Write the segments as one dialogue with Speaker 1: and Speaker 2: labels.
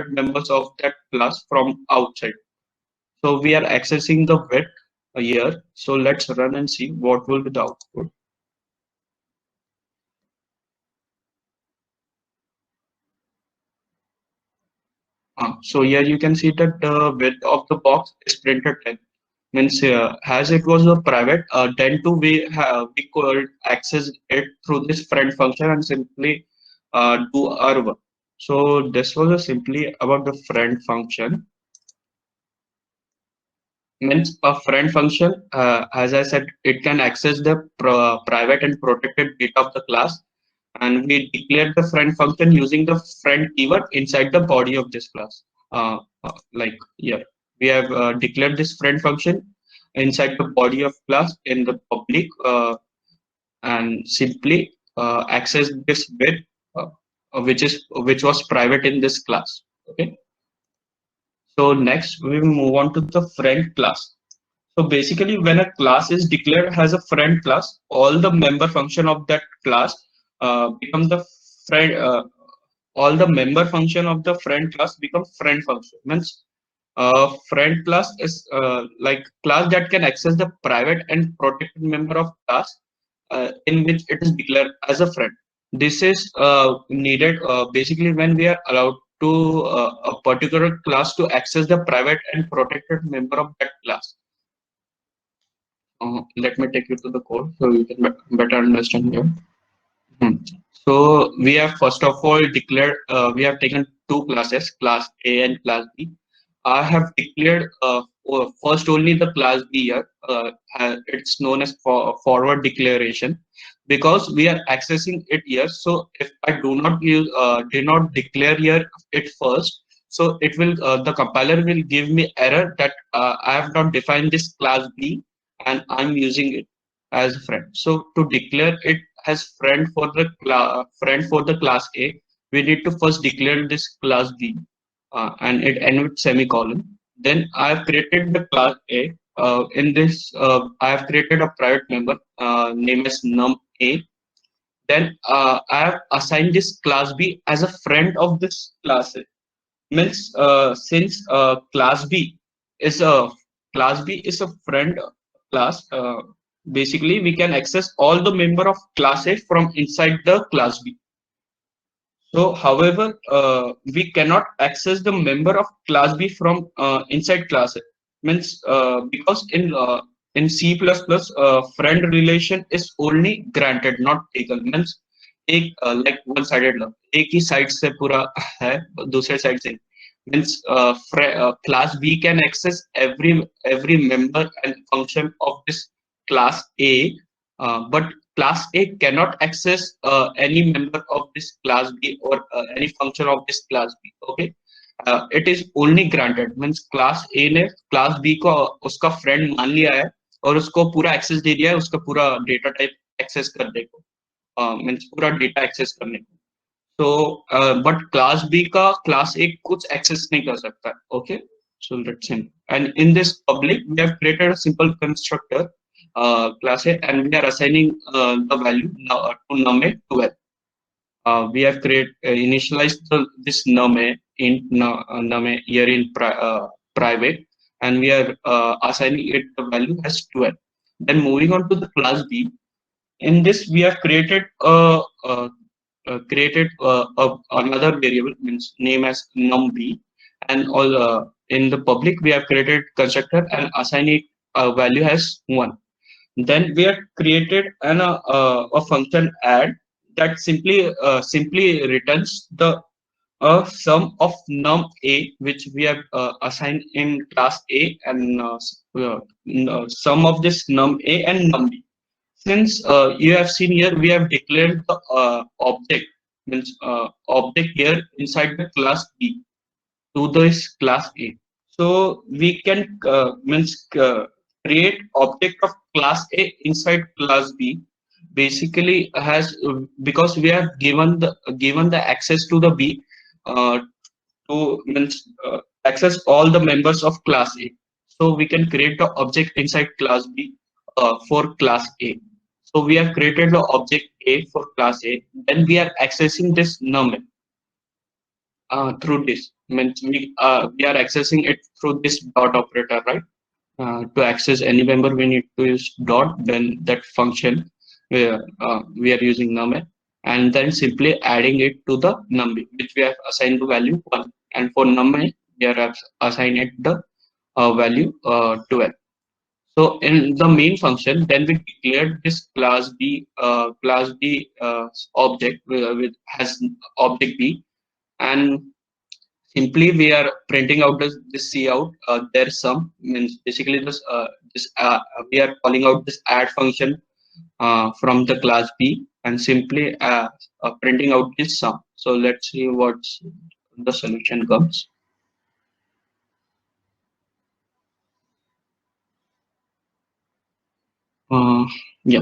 Speaker 1: members of that class from outside. So we are accessing the width here. So let's run and see what will be the output. So here you can see that the width of the box is printed 10. Means as it was a private, then too we could access it through this friend function and simply do our work. So this was simply about the friend function. Means a friend function, as I said, it can access the private and protected bit of the class, and we declare the friend function using the friend keyword inside the body of this class. Like here, we have declared this friend function inside the body of class in the public, and simply access this bit, which was private in this class. Okay. So next we move on to the friend class. So basically, when a class is declared as a friend class, all the member function of that class become the friend. All the member function of the friend class become friend function. Means friend class is like class that can access the private and protected member of class in which it is declared as a friend. This is needed basically when we are allowed to a particular class to access the private and protected member of that class. Let me take you to the code so you can better understand here. Hmm. So we have first of all declared, we have taken two classes, class A and class B. I have declared first only the class B here. It's known as forward declaration because we are accessing it here. So if I do not declare here it first, so it will the compiler will give me error that I have not defined this class B and I'm using it as a friend. So to declare it as friend for the class A, we need to first declare this class B, and it ends with semicolon. Then I have created the class A. In this, I have created a private member named as num A. Then I have assigned this class B as a friend of this class A. Means since class B is a friend class, basically we can access all the member of class A from inside the class B. So, however, we cannot access the member of class B from inside class A. Means because in C++, friend relation is only granted, not taken. Means एक like one sided love, एक ही side से पूरा है, दूसरे side से means class B can access every member and function of this class A, but class A cannot access any member of this class B or any function of this class B. Okay, it is only granted means class A ने class B को उसका friend मान लिया है और उसको पूरा access दे दिया है, उसका पूरा data type access करने को, means पूरा data access करने को. So but class B का class A कुछ access नहीं कर सकता. Okay, so let's see. And in this public we have created a simple constructor class A, and we are assigning the value to num A 12. We have initialized this num A in num A here in private, and we are assigning it the value as 12. Then moving on to the class B, in this we have created another variable means name as num B, and all in the public we have created constructor and assign it value as 1. Then we have created a function add that simply returns the sum of num A, which we have assigned in class A, and sum of this num A and num B. Since you have seen here, we have declared the object means object here inside the class B to this class A. So we can create object of class A inside class B. Basically, has because we have given the access to the B to access all the members of class A. So we can create the object inside class B for class A. So we have created the object A for class A. Then we are accessing this num through this means we are accessing it through this dot operator, right? To access any member, we need to use dot, then that function where we are using num, and then simply adding it to the num which we have assigned the value 1, and for num we are assigned it the value 12. So in the main function, then we declared this class B object with has object B, and simply we are printing out this C out. There's some means basically this we are calling out this add function from the class B, and simply printing out this sum. So let's see what the solution comes. Uh, yeah.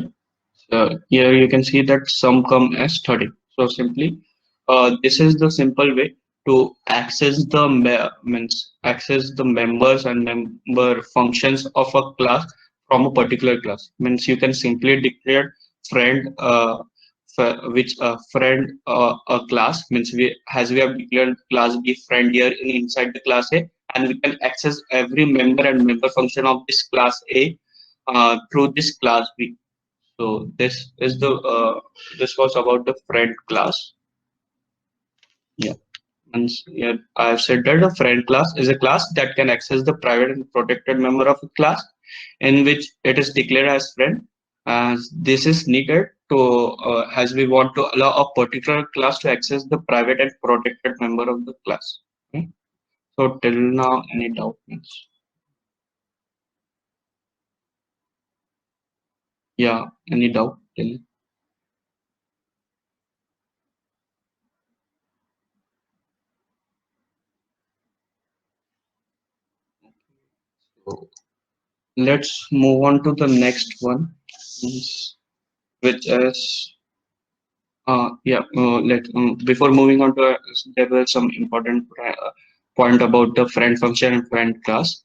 Speaker 1: So here you can see that sum come as 30. So simply, this is the simple way to access the means access the members and member functions of a class from a particular class. Means you can simply declare friend which friend a class means we as we have declared class B friend here inside the class A, and we can access every member and member function of this class A through this class B. So this was about the friend class. Yeah. And yeah, I've said that a friend class is a class that can access the private and protected member of a class in which it is declared as friend. As this is needed to as we want to allow a particular class to access the private and protected member of the class. Okay. So till now, any doubt? Yeah, any doubt? Till so let's move on to the next one, which is yeah, before moving on to there were some important point about the friend function and friend class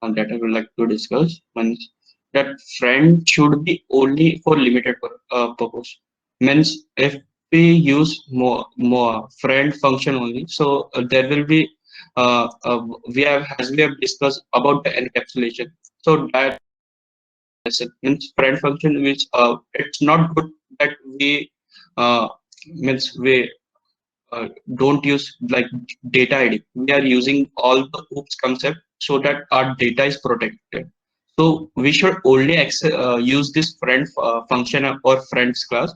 Speaker 1: that I would like to discuss. One is that friend should be only for limited purpose. Means if we use more friend function only, so there will be we have as we have discussed about the encapsulation. So that means friend function which it's not good that we uh, means we don't use like data ID. We are using all the OOPS concept so that our data is protected. So we should only use this friend function or friends class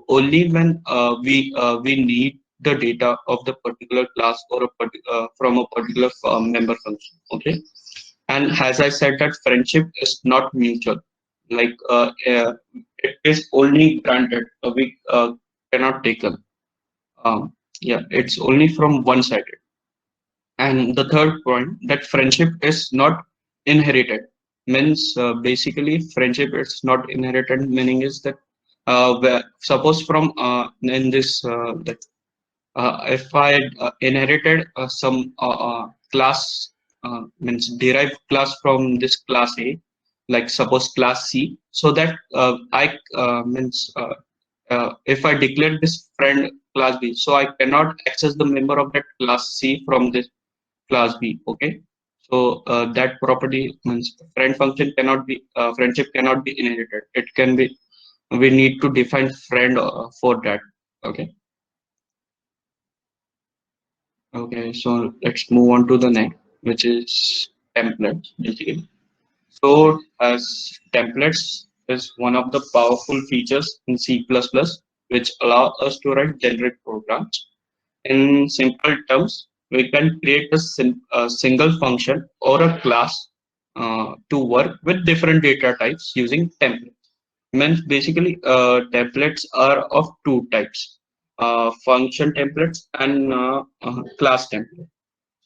Speaker 1: only when we need the data of the particular class or from a particular member function. Okay, and as I said that friendship is not mutual. Like it is only granted. We cannot take them. Yeah, it's only from one sided. And the third point that friendship is not inherited means basically friendship is not inherited. Meaning is that where, suppose from in this that if I inherited some class means derived class from this class A, like suppose class C, so that I means if I declare this friend class B, so I cannot access the member of that class C from this class B. Okay, so that property means friend function cannot be friendship cannot be inherited. It can be we need to define friend for that. Okay. Okay, so let's move on to the next, which is templates, basically. So, as templates is one of the powerful features in C++, which allow us to write generic programs. In simple terms, we can create a single function or a class to work with different data types using templates. Means basically, templates are of two types: function templates and class templates.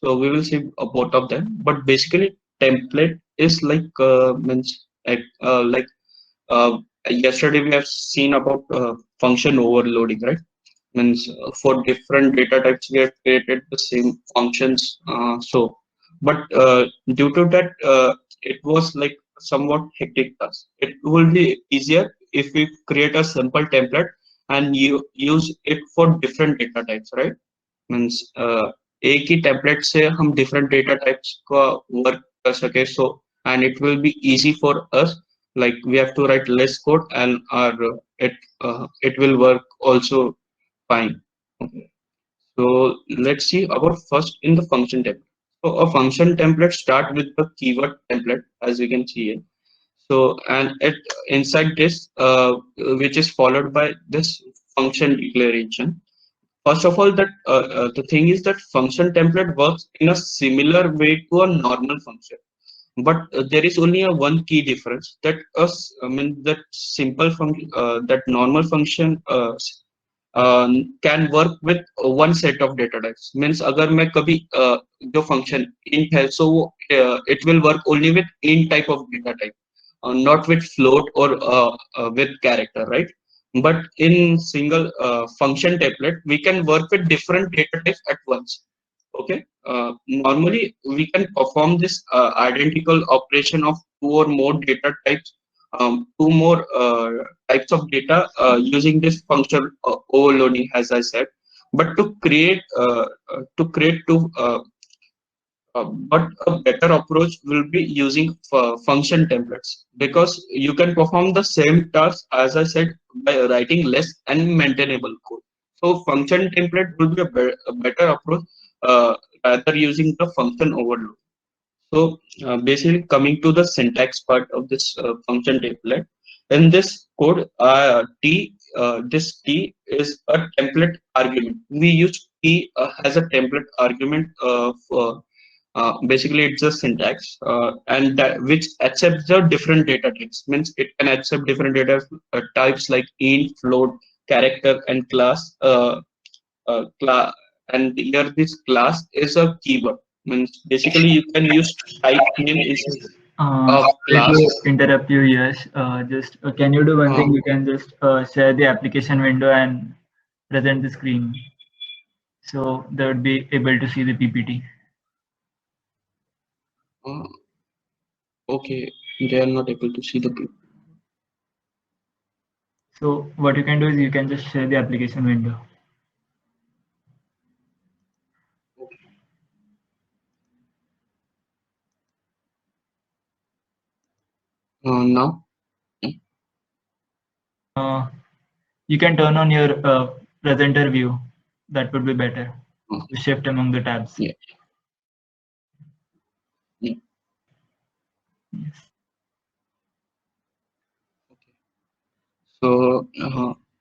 Speaker 1: So we will see both of them. But basically, template is like means like uh, yesterday we have seen about function overloading, right? Means for different data types we have created the same functions. But due to that, it was like somewhat hectic task. It will be easier if we create a simple template and you use it for different data types, right? Means एक ही template से हम different data types का work कर सके, so and it will be easy for us, like we have to write less code and our it will work also fine. Okay. So let's see about first in the function template. So a function template start with the keyword template, as you can see here. So and it inside this which is followed by this function declaration. First of all, that the thing is that function template works in a similar way to a normal function, but there is only a one key difference, that I mean that simple function, that normal function can work with one set of data types. Means अगर मैं कभी जो function int है, so it will work only with int type of data type, not with float or with character, right? But in single function template, we can work with different data types at once. Okay. Normally, we can perform this identical operation of two or more data types, two more types of data using this function overloading, as I said. But but a better approach will be using function templates, because you can perform the same task, as I said, by writing less and maintainable code. So function template will be a better approach rather using the function overload. So basically coming to the syntax part of this function template, in this code, this T is a template argument. We use T as a template argument for basically it's a syntax and that which accepts the different data types. Means it can accept different data types like int, float, character, and class. And here this class is a keyword. Means basically you can use type name instead of
Speaker 2: Sorry
Speaker 1: class.
Speaker 2: to interrupt you, Yash. Just can you do one
Speaker 1: Uh,
Speaker 2: thing? You can just share the application window and present the screen, so they would be able to see the PPT.
Speaker 1: uh, okay, they are not able to see the people.
Speaker 2: So what you can do is you can just share the application window.
Speaker 1: Now,
Speaker 2: Uh, you can turn on your presenter view. That would be better
Speaker 1: uh,
Speaker 2: to shift among the tabs.
Speaker 1: yeah, yeah.
Speaker 2: Yes.
Speaker 1: So,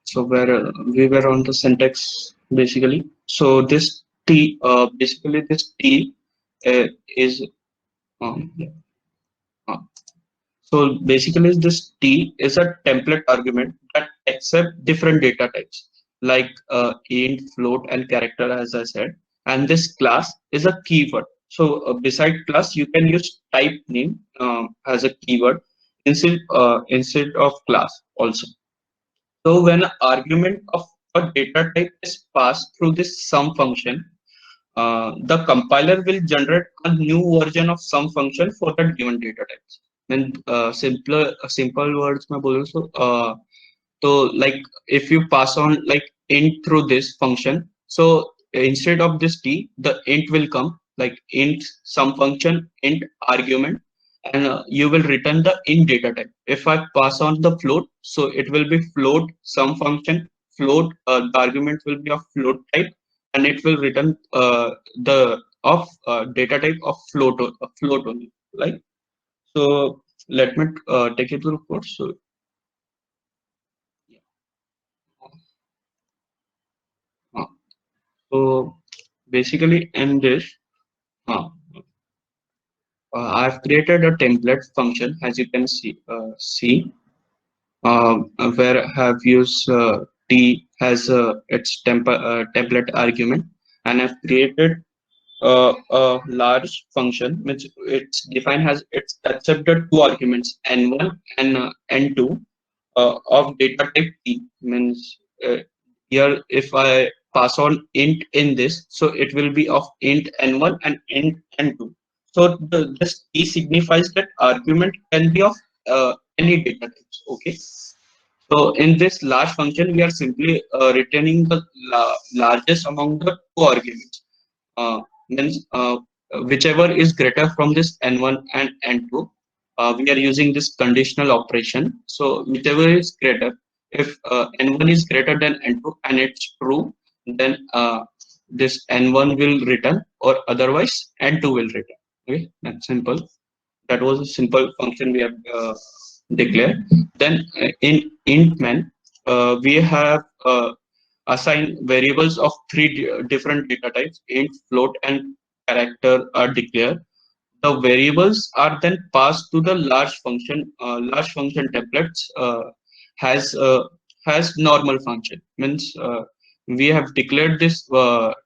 Speaker 1: so where we were on the syntax basically. So this T, basically this T is yeah. uh, so basically this T is a template argument that accept different data types like int, float, and character, as I said. And this class is a keyword. So beside class, you can use type name as a keyword instead of class also. So when an argument of a data type is passed through this sum function, the compiler will generate a new version of some function for that given data types. And simple words में बोलूँ so like if you pass on like int through this function, so instead of this t, the int will come like int some function int argument, and you will return the int data type. If I pass on the float, so it will be float some function float. The argument will be of float type, and it will return the of data type of float only. Like so, let me take it to the code. So yeah. Uh, So basically in this, uh, I've created a template function, as you can see where I have used T as its template argument, and I've created a large function which it's defined as it's accepted two arguments n1 and n2 of data type T. Means here if I pass on int in this, so it will be of int n1 and int n2. So this T signifies that argument can be of any data types. Okay. So in this large function, we are simply returning the largest among the two arguments. Means whichever is greater from this n1 and n2, we are using this conditional operation. So whichever is greater, if n1 is greater than n2 and it's true, then this n1 will return, or otherwise n2 will return. Okay, that's simple. That was a simple function we have declared. Then in int main, we have assigned variables of three different data types: int, float, and character are declared. The variables are then passed to the large function. Large function templates has has normal function. Means we have declared this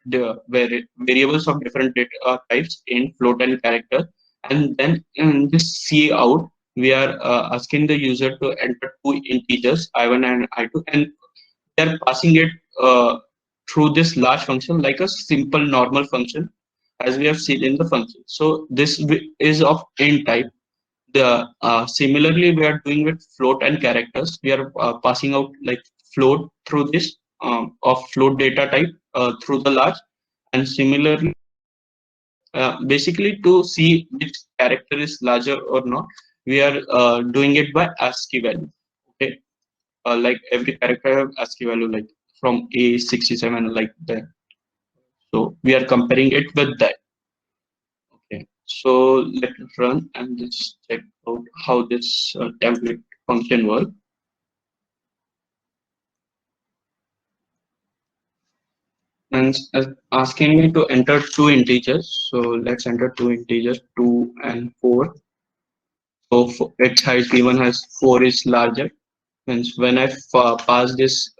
Speaker 1: variables of different data types: int, float, and character. And then in this C out, we are asking the user to enter two integers I1 and I2, and we are passing it through this large function like a simple normal function, as we have seen in the function. So this is of int type. The similarly we are doing with float and characters. We are passing out like float through this of float data type through the large, and similarly basically to see which character is larger or not, we are doing it by ASCII value. Okay, like every character have ASCII value, like from A67 like that. So we are comparing it with that. Okay, so let us run and just check out how this template function works. And asking me to enter two integers. So let's enter two integers, 2 and 4. So its height given has 4 is larger. Means when I pass this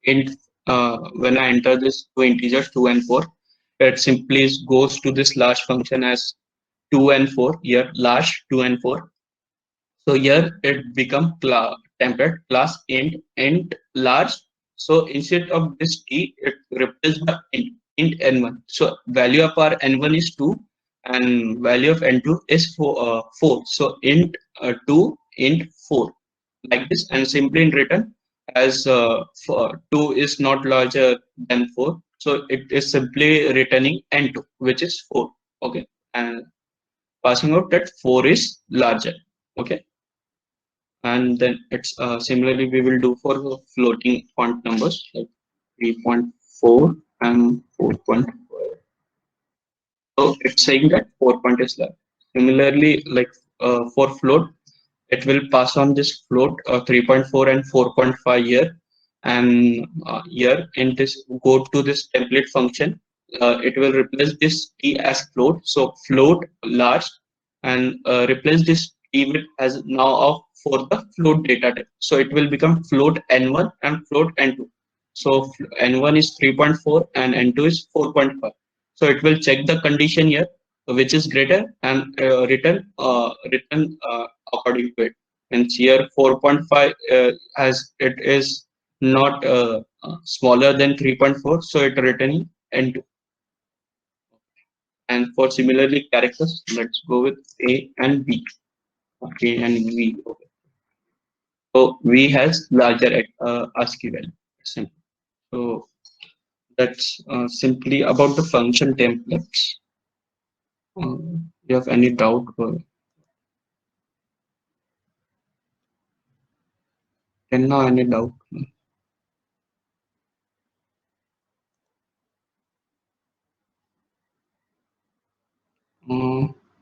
Speaker 1: int, when I enter this two integers 2 and 4, it simply goes to this large function as 2 and 4. Here large 2 and 4. So here it become template class int large. So instead of this t, it replaces the int n1. So value of our n1 is 2, and value of n2 is 4. So int 2 int 4 like this, and simply in return as 2 is not larger than 4. So it is simply returning n2, which is 4. Okay, and passing out that 4 is larger. Okay, and then it's similarly we will do for the floating point numbers like 3.4 and 4.4. So it's saying that 4 point is large. Similarly, like for float, it will pass on this float 3.4 and 4.5 here, and here in this go to this template function. It will replace this t as float, so float large, and replace this t with as now of for the float data type. So it will become float n1 and float n2. So n1 is 3.4 and n2 is 4.5. So it will check the condition here which is greater, and return according to it. And here 4.5 as it is not smaller than 3.4, so it returning n2. And for similarly characters, let's go with A and B. A and V. Okay. So V has larger ASCII value. Simple. So that's simply about the function templates. You have any doubt? Now any doubt?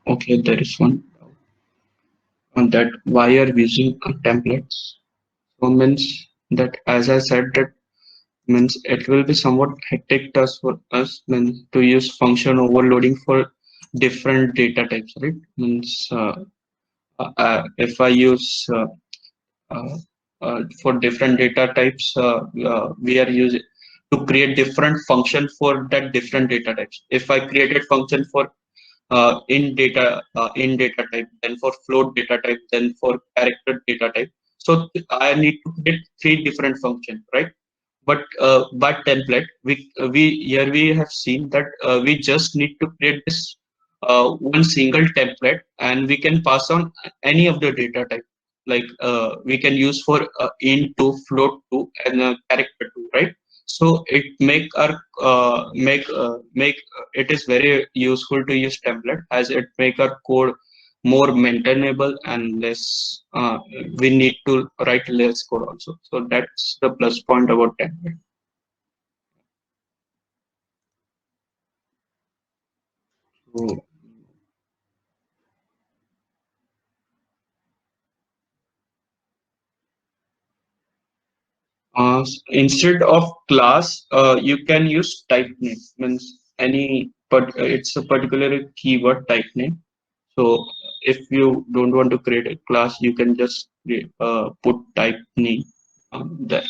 Speaker 1: Okay, there is one on that. Why are we using templates? So means that, as I said, that means it will be somewhat hectic task for us means to use function overloading for different data types, right? Means if I use for different data types, we are using to create different function for that different data types. If I created function for in data type, then for float data type, then for character data type. So I need to create three different functions, right? But by template, we here we have seen that we just need to create this one single template, and we can pass on any of the data type. like we can use for int to, float to, and character to, right? So it make it is very useful to use template, as it make our code more maintainable and less we need to write less code also. So that's the plus point about template. So instead of class, you can use type name. Means any, but it's a particular keyword type name. So if you don't want to create a class, you can just put type name there.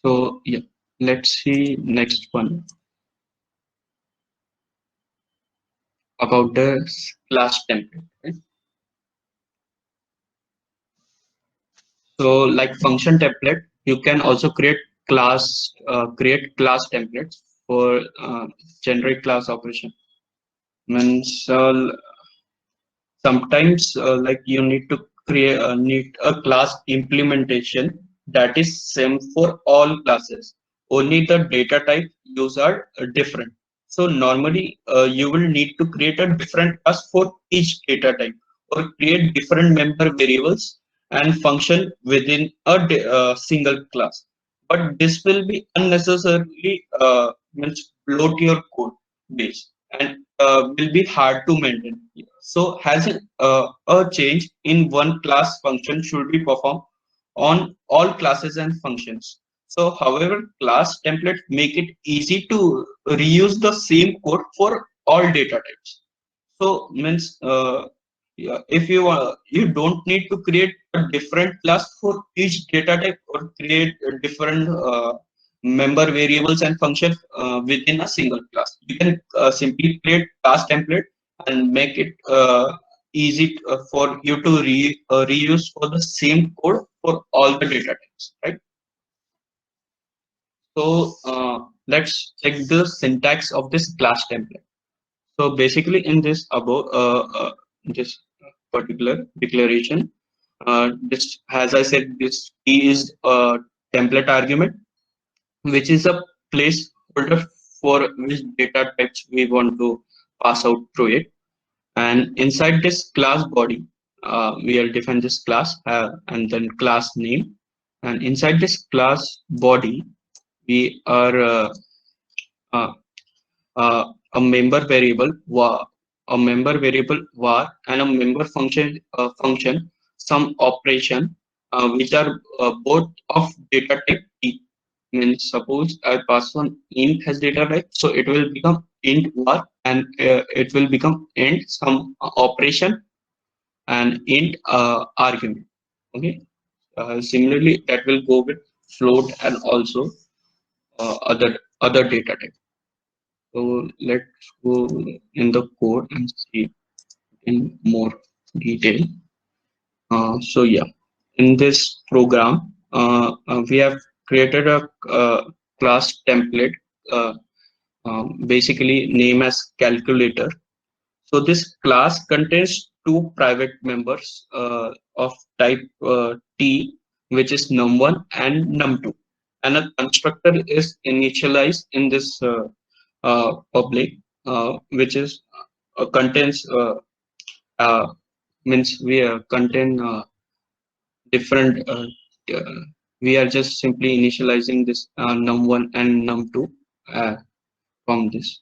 Speaker 1: So yeah, let's see next one about the class template. Right? So like function template, you can also create class templates for generate class operation. Means sometimes like you need to need a class implementation that is same for all classes. Only the data type used are different. So normally you will need to create a different class for each data type, or create different member variables and function within a single class. But this will be unnecessarily means bloat your code base, and will be hard to maintain. So has a change in one class function should be performed on all classes and functions. So however, class templates make it easy to reuse the same code for all data types. So means yeah, if you don't need to create a different class for each data type, or create a different member variables and functions within a single class. You can simply create class template and make it easy for you to reuse for the same code for all the data types, right? So let's check the syntax of this class template. So basically, in this above this particular declaration, this, as I said, this key is a template argument, which is a placeholder for which data types we want to pass out through it. And inside this class body, we will define this class and then class name. And inside this class body, we are uh, a member variable var, and a member function some operation which are both of data type t. Means suppose I pass on int as data type, so it will become int var, and it will become int some operation and int argument. Okay. Similarly, that will go with float and also other data type. So let's go in the code and see in more detail. So yeah, in this program, we have created a class template, uh, basically name as calculator. So this class contains two private members of type T, which is num1 and num2, and a constructor is initialized in this public, which is contains uh, means we contain different. We are just simply initializing this num1 and num2 from this,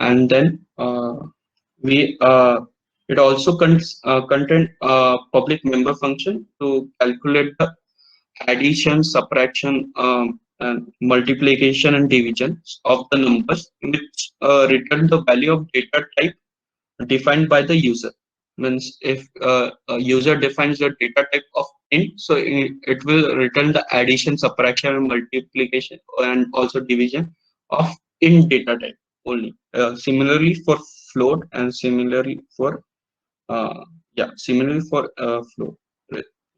Speaker 1: and then we it also contain public member function to calculate the addition, subtraction, and multiplication and division of the numbers, which return the value of data type defined by the user. Means if a user defines the data type of int, so it will return the addition, subtraction, and multiplication, and also division of int data type only. Similarly for float, and uh, similarly for float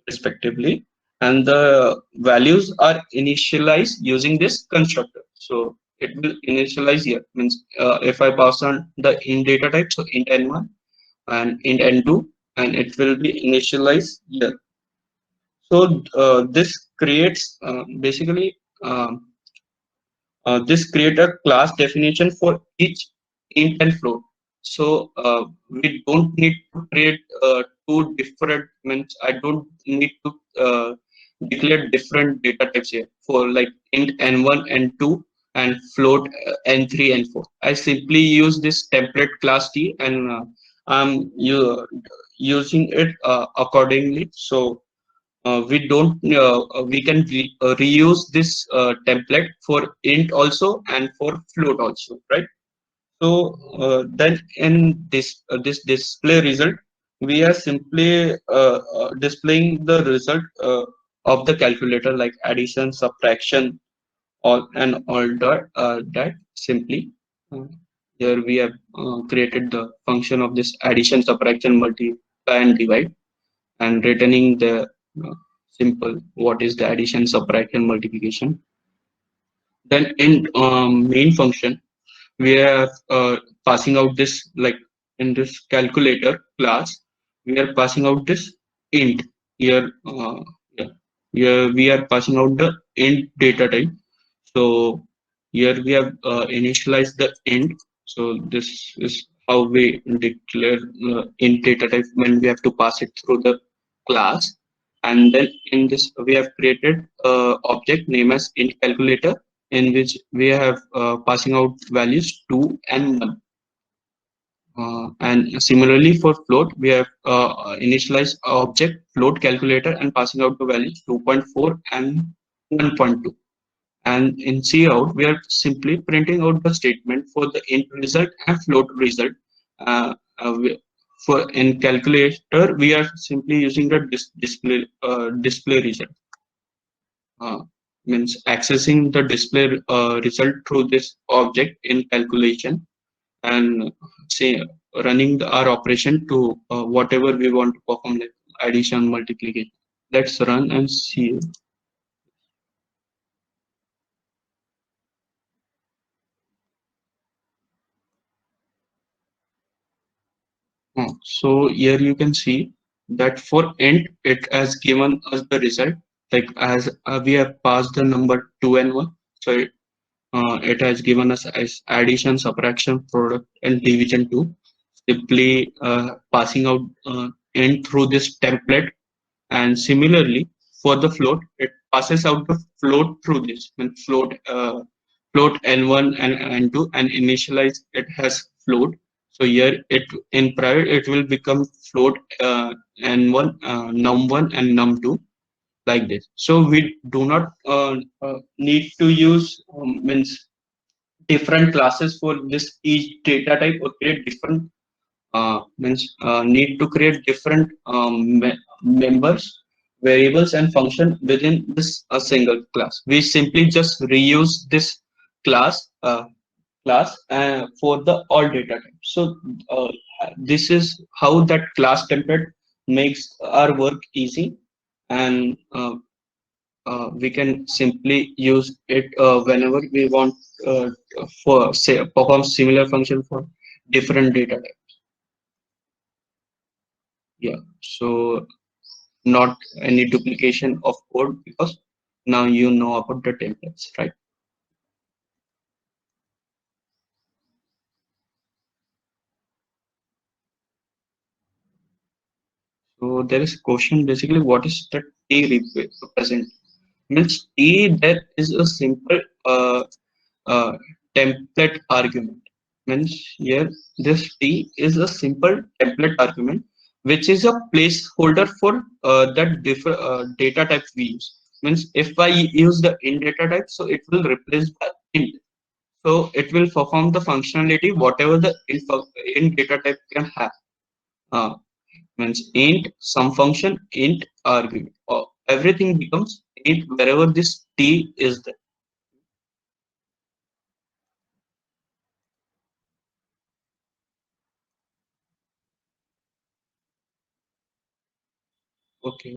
Speaker 1: respectively, and the values are initialized using this constructor. So it will initialize here. Means if I pass on the int data type, so int n1 and int n2, and it will be initialized here. So this creates basically this create a class definition for each int and float. So we don't need to create two different, means I don't need to declare different data types here for like int n1 n2 and float n3 n4. I simply use this template class T, and I'm using it accordingly. So we can reuse this template for int also and for float also, right? So then in this display result, we are simply displaying the result of the calculator, like addition, subtraction, all and all that simply. uh, Here we have created the function of this addition, subtraction, multiply and divide, and returning the simple what is the addition, subtraction, multiplication. Then in main function, we are passing out this, like in this calculator class, we are passing out this int here. Yeah, here we are passing out the int data type. So here we have initialized the int. So this is how we declare int data type when we have to pass it through the class. And then in this we have created object name as int calculator, in which we have passing out values 2 and 1. And similarly for float, we have initialized object float calculator and passing out the values 2.4 and 1.2. And in cout, we are simply printing out the statement for the int result and float result. Uh, uh, we- for in calculator, we are simply using the display result. Means accessing the display result through this object in calculation, and say running our operation to whatever we want to perform, like addition, multiplication. Let's run and see. So here you can see that for int, it has given us the result, like as we have passed the number 2 and 1. So it has given us as addition, subtraction, product, and division 2. Simply passing out int through this template. And similarly, for the float, it passes out the float through this. When float n1 and n2, and initialize it has float. So here it in private it will become float n1, num1 and num2, like this. So we do not need to use means different classes for this each data type, or create different means need to create different members, variables and function within this a single class. We simply just reuse this class for the all data types. So this is how that class template makes our work easy, and we can simply use it whenever we want for say perform similar function for different data types. Yeah, so not any duplication of code, because now you know about the templates, right? So there is a question basically, what is the represent? Means T, there is a simple uh, template argument. Means here this T is a simple template argument, which is a placeholder for that different data type we use. Means if I use the int data type, so it will replace the int. So it will perform the functionality whatever the int data type can have. Uh, Means int some function, int argument, or everything becomes int wherever this T is there. Okay.